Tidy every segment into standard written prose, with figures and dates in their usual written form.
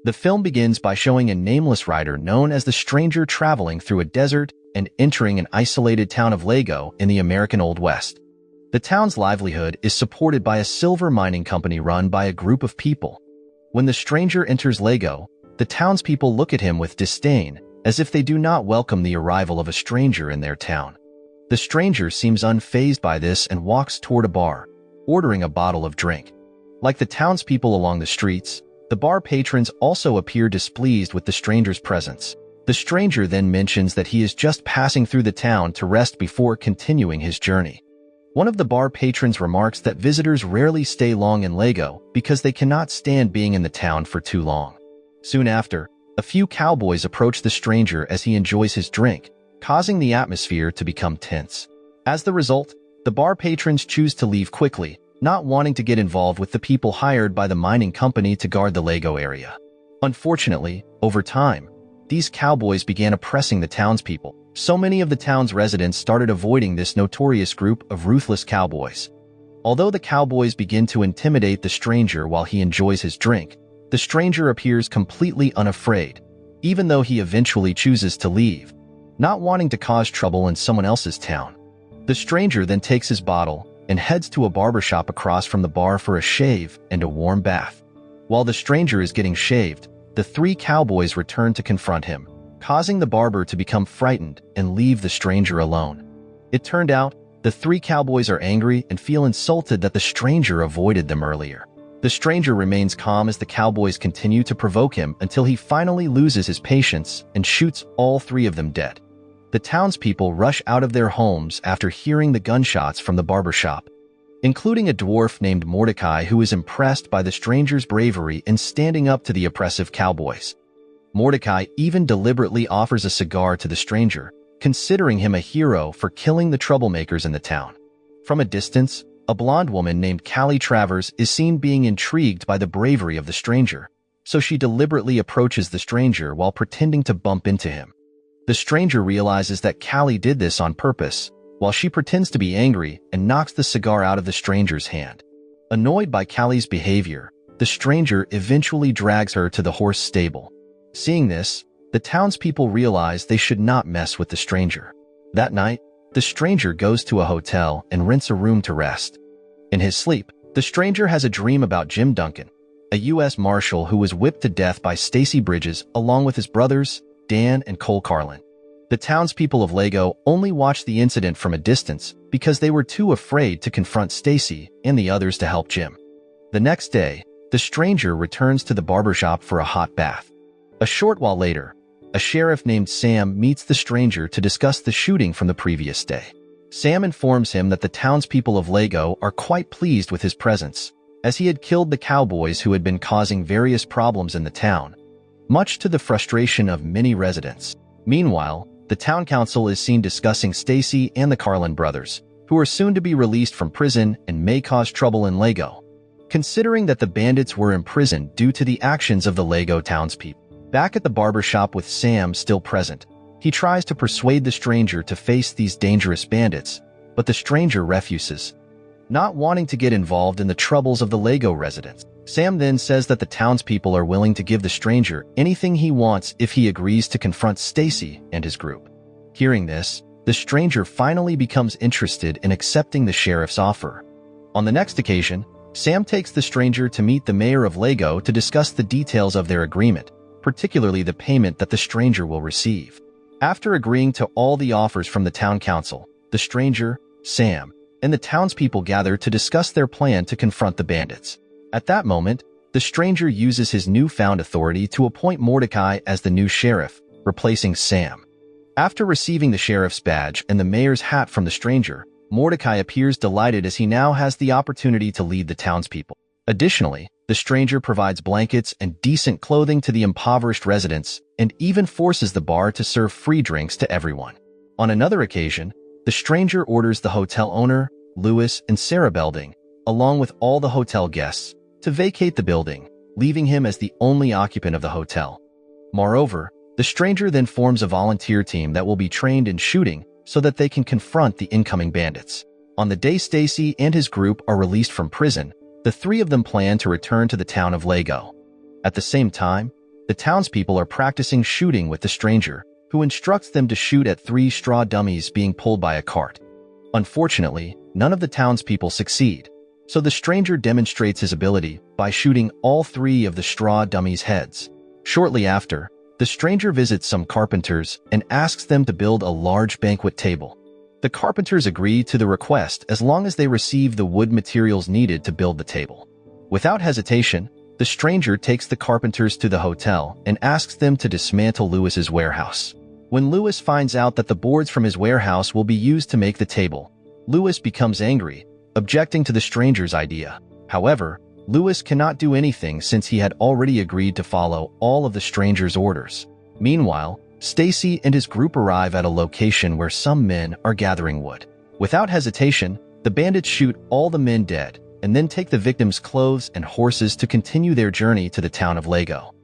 The film begins by showing a nameless rider known as the Stranger traveling through a desert and entering an isolated town of Lego in the American Old West. The town's livelihood is supported by a silver mining company run by a group of people. When the Stranger enters Lego, the townspeople look at him with disdain, as if they do not welcome the arrival of a stranger in their town. The Stranger seems unfazed by this and walks toward a bar, ordering a bottle of drink. Like the townspeople along the streets, the bar patrons also appear displeased with the Stranger's presence. The Stranger then mentions that he is just passing through the town to rest before continuing his journey. One of the bar patrons remarks that visitors rarely stay long in Lego because they cannot stand being in the town for too long. Soon after, a few cowboys approach the Stranger as he enjoys his drink, causing the atmosphere to become tense. As the result, the bar patrons choose to leave quickly, not wanting to get involved with the people hired by the mining company to guard the Lego area. Unfortunately, over time, these cowboys began oppressing the townspeople. So many of the town's residents started avoiding this notorious group of ruthless cowboys. Although the cowboys begin to intimidate the Stranger while he enjoys his drink, the Stranger appears completely unafraid, even though he eventually chooses to leave, not wanting to cause trouble in someone else's town. The Stranger then takes his bottle and heads to a barbershop across from the bar for a shave and a warm bath. While the Stranger is getting shaved, the three cowboys return to confront him, causing the barber to become frightened and leave the Stranger alone. It turned out, the three cowboys are angry and feel insulted that the Stranger avoided them earlier. The Stranger remains calm as the cowboys continue to provoke him until he finally loses his patience and shoots all three of them dead. The townspeople rush out of their homes after hearing the gunshots from the barbershop, including a dwarf named Mordecai who is impressed by the Stranger's bravery in standing up to the oppressive cowboys. Mordecai even deliberately offers a cigar to the Stranger, considering him a hero for killing the troublemakers in the town. From a distance, a blonde woman named Callie Travers is seen being intrigued by the bravery of the Stranger, so she deliberately approaches the Stranger while pretending to bump into him. The Stranger realizes that Callie did this on purpose, while she pretends to be angry and knocks the cigar out of the Stranger's hand. Annoyed by Callie's behavior, the Stranger eventually drags her to the horse stable. Seeing this, the townspeople realize they should not mess with the Stranger. That night, the Stranger goes to a hotel and rents a room to rest. In his sleep, the Stranger has a dream about Jim Duncan, a U.S. Marshal who was whipped to death by Stacy Bridges along with his brothers, Dan and Cole Carlin. The townspeople of Lego only watched the incident from a distance because they were too afraid to confront Stacy and the others to help Jim. The next day, the Stranger returns to the barbershop for a hot bath. A short while later, a sheriff named Sam meets the Stranger to discuss the shooting from the previous day. Sam informs him that the townspeople of Lego are quite pleased with his presence, as he had killed the cowboys who had been causing various problems in the town, much to the frustration of many residents. Meanwhile, the town council is seen discussing Stacy and the Carlin brothers, who are soon to be released from prison and may cause trouble in Lego. Considering that the bandits were imprisoned due to the actions of the Lego townspeople. Back at the barbershop with Sam still present, he tries to persuade the Stranger to face these dangerous bandits, but the Stranger refuses, not wanting to get involved in the troubles of the Lego residents. Sam then says that the townspeople are willing to give the Stranger anything he wants if he agrees to confront Stacy and his group. Hearing this, the Stranger finally becomes interested in accepting the sheriff's offer. On the next occasion, Sam takes the Stranger to meet the mayor of Lego to discuss the details of their agreement, particularly the payment that the Stranger will receive. After agreeing to all the offers from the town council, the Stranger, Sam, and the townspeople gather to discuss their plan to confront the bandits. At that moment, the Stranger uses his newfound authority to appoint Mordecai as the new sheriff, replacing Sam. After receiving the sheriff's badge and the mayor's hat from the Stranger, Mordecai appears delighted as he now has the opportunity to lead the townspeople. Additionally, the Stranger provides blankets and decent clothing to the impoverished residents and even forces the bar to serve free drinks to everyone. On another occasion, the Stranger orders the hotel owner, Lewis and Sarah Belding, along with all the hotel guests, to vacate the building, leaving him as the only occupant of the hotel. Moreover, the Stranger then forms a volunteer team that will be trained in shooting so that they can confront the incoming bandits. On the day Stacy and his group are released from prison, the three of them plan to return to the town of Lego. At the same time, The townspeople are practicing shooting with the stranger, who instructs them to shoot at 3 straw dummies being pulled by a cart. Unfortunately, none of the townspeople succeed, so the stranger demonstrates his ability by shooting all 3 of the straw dummies' heads. Shortly after, the stranger visits some carpenters and asks them to build a large banquet table. The carpenters agree to the request as long as they receive the wood materials needed to build the table. Without hesitation, the stranger takes the carpenters to the hotel and asks them to dismantle Lewis's warehouse. When Lewis finds out that the boards from his warehouse will be used to make the table, Lewis becomes angry, objecting to the stranger's idea. However, Lewis cannot do anything since he had already agreed to follow all of the stranger's orders. Meanwhile, Stacy and his group arrive at a location where some men are gathering wood. Without hesitation, the bandits shoot all the men dead and then take the victims' clothes and horses to continue their journey to the town of Lego.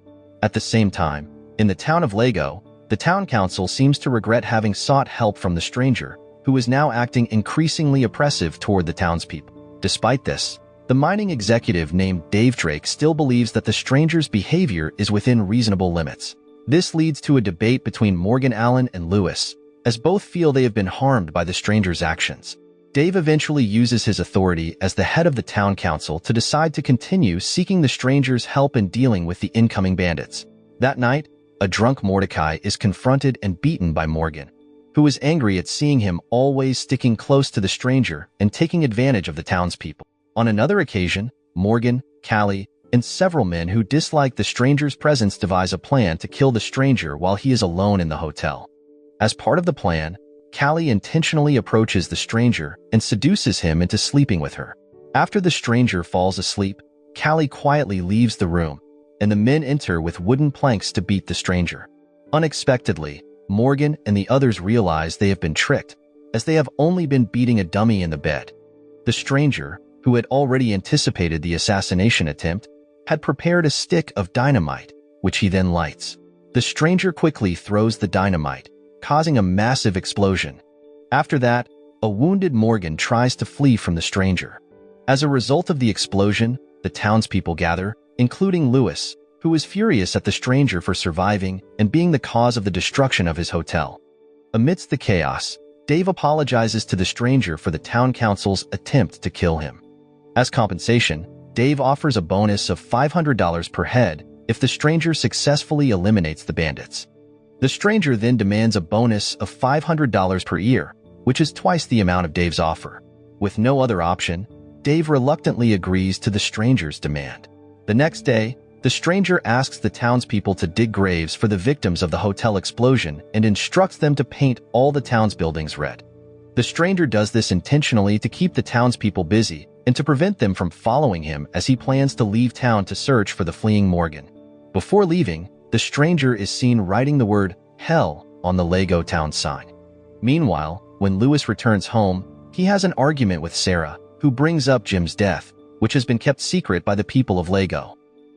At the same time, in the town of Lego, the town council seems to regret having sought help from the stranger, who is now acting increasingly oppressive toward the townspeople. Despite this, the mining executive named Dave Drake still believes that the stranger's behavior is within reasonable limits. This leads to a debate between Morgan Allen and Lewis, as both feel they have been harmed by the stranger's actions. Dave eventually uses his authority as the head of the town council to decide to continue seeking the stranger's help in dealing with the incoming bandits. That night, a drunk Mordecai is confronted and beaten by Morgan, who is angry at seeing him always sticking close to the stranger and taking advantage of the townspeople. On another occasion, Morgan, Callie, and several men who dislike the stranger's presence devise a plan to kill the stranger while he is alone in the hotel. As part of the plan, Callie intentionally approaches the stranger and seduces him into sleeping with her. After the stranger falls asleep, Callie quietly leaves the room, and the men enter with wooden planks to beat the stranger. Unexpectedly, Morgan and the others realize they have been tricked, as they have only been beating a dummy in the bed. The stranger, who had already anticipated the assassination attempt, had prepared a stick of dynamite, which he then lights. The stranger quickly throws the dynamite, causing a massive explosion. After that, a wounded Morgan tries to flee from the stranger. As a result of the explosion, the townspeople gather, including Lewis, who is furious at the stranger for surviving and being the cause of the destruction of his hotel. Amidst the chaos, Dave apologizes to the stranger for the town council's attempt to kill him. As compensation, Dave offers a bonus of $500 per head if the stranger successfully eliminates the bandits. The stranger then demands a bonus of $500 per year, which is twice the amount of Dave's offer. With no other option, Dave reluctantly agrees to the stranger's demand. The next day, the stranger asks the townspeople to dig graves for the victims of the hotel explosion and instructs them to paint all the town's buildings red. The stranger does this intentionally to keep the townspeople busy and to prevent them from following him as he plans to leave town to search for the fleeing Morgan. Before leaving, the stranger is seen writing the word "Hell" on the Lego town sign. Meanwhile, when Lewis returns home, he has an argument with Sarah, who brings up Jim's death, which has been kept secret by the people of Lego.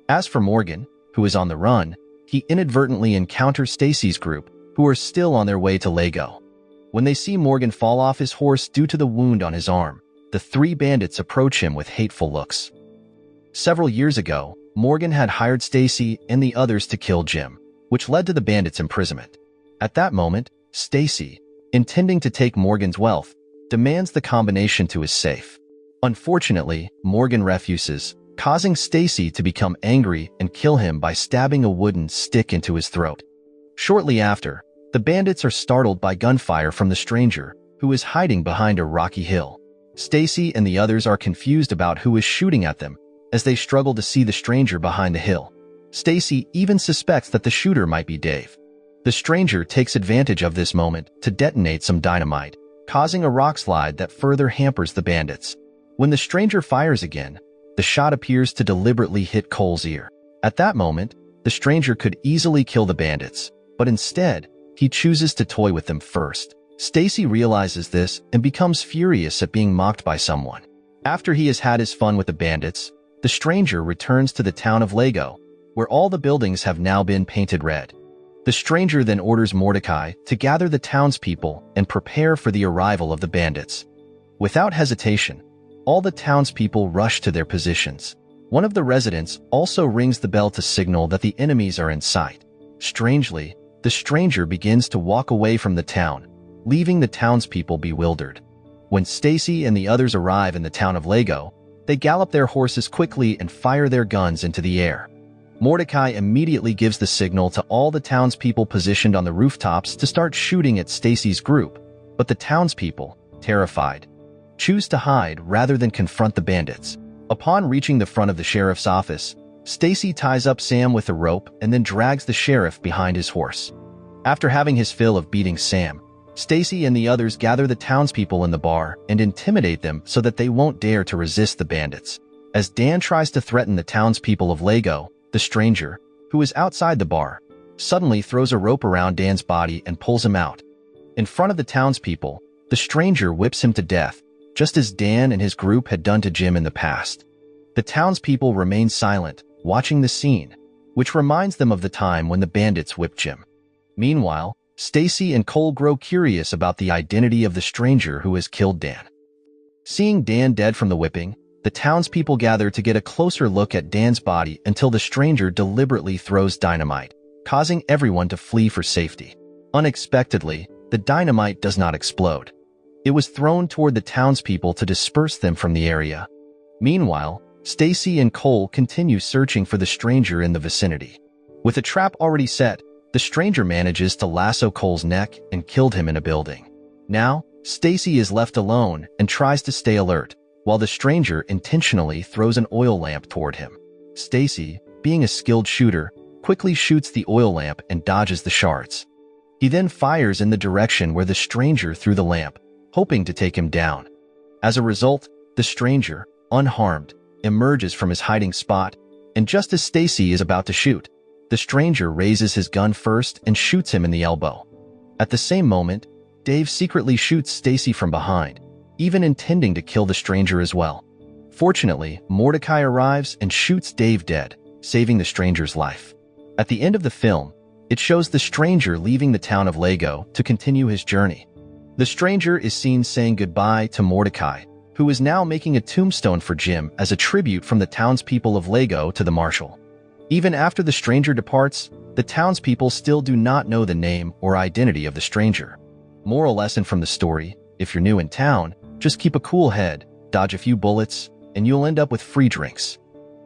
As for Morgan, who is on the run, he inadvertently encounters Stacy's group, who are still on their way to Lego. When they see Morgan fall off his horse due to the wound on his arm, the 3 bandits approach him with hateful looks. Several years ago, Morgan had hired Stacy and the others to kill Jim, which led to the bandits' imprisonment. At that moment, Stacy, intending to take Morgan's wealth, demands the combination to his safe. Unfortunately, Morgan refuses, causing Stacy to become angry and kill him by stabbing a wooden stick into his throat. Shortly after, the bandits are startled by gunfire from the stranger, who is hiding behind a rocky hill. Stacy and the others are confused about who is shooting at them, as they struggle to see the stranger behind the hill. Stacy even suspects that the shooter might be Dave. The stranger takes advantage of this moment to detonate some dynamite, causing a rock slide that further hampers the bandits. When the stranger fires again, the shot appears to deliberately hit Cole's ear. At that moment, the stranger could easily kill the bandits, but instead, he chooses to toy with them first. Stacy realizes this and becomes furious at being mocked by someone. After he has had his fun with the bandits, the stranger returns to the town of Lego, where all the buildings have now been painted red. The stranger then orders Mordecai to gather the townspeople and prepare for the arrival of the bandits. Without hesitation, all the townspeople rush to their positions. One of the residents also rings the bell to signal that the enemies are in sight. Strangely, the stranger begins to walk away from the town, leaving the townspeople bewildered. When Stacy and the others arrive in the town of Lego, they gallop their horses quickly and fire their guns into the air. Mordecai immediately gives the signal to all the townspeople positioned on the rooftops to start shooting at Stacy's group, but the townspeople, terrified, choose to hide rather than confront the bandits. Upon reaching the front of the sheriff's office, Stacy ties up Sam with a rope and then drags the sheriff behind his horse. After having his fill of beating Sam, Stacy and the others gather the townspeople in the bar and intimidate them so that they won't dare to resist the bandits. As Dan tries to threaten the townspeople of Lego, the stranger, who is outside the bar, suddenly throws a rope around Dan's body and pulls him out. In front of the townspeople, the stranger whips him to death, just as Dan and his group had done to Jim in the past. The townspeople remain silent, watching the scene, which reminds them of the time when the bandits whipped Jim. Meanwhile, Stacy and Cole grow curious about the identity of the stranger who has killed Dan. Seeing Dan dead from the whipping, the townspeople gather to get a closer look at Dan's body until the stranger deliberately throws dynamite, causing everyone to flee for safety. Unexpectedly, the dynamite does not explode. It was thrown toward the townspeople to disperse them from the area. Meanwhile, Stacy and Cole continue searching for the stranger in the vicinity. With a trap already set, the stranger manages to lasso Cole's neck and killed him in a building. Now, Stacy is left alone and tries to stay alert, while the stranger intentionally throws an oil lamp toward him. Stacy, being a skilled shooter, quickly shoots the oil lamp and dodges the shards. He then fires in the direction where the stranger threw the lamp, hoping to take him down. As a result, the stranger, unharmed, emerges from his hiding spot, and just as Stacy is about to shoot, the stranger raises his gun first and shoots him in the elbow. At the same moment, Dave secretly shoots Stacy from behind, even intending to kill the stranger as well. Fortunately, Mordecai arrives and shoots Dave dead, saving the stranger's life. At the end of the film, it shows the stranger leaving the town of Lego to continue his journey. The stranger is seen saying goodbye to Mordecai, who is now making a tombstone for Jim as a tribute from the townspeople of Lego to the marshal. Even after the stranger departs, the townspeople still do not know the name or identity of the stranger. Moral lesson from the story: if you're new in town, just keep a cool head, dodge a few bullets, and you'll end up with free drinks.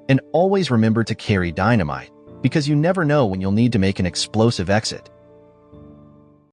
And always remember to carry dynamite, because you never know when you'll need to make an explosive exit.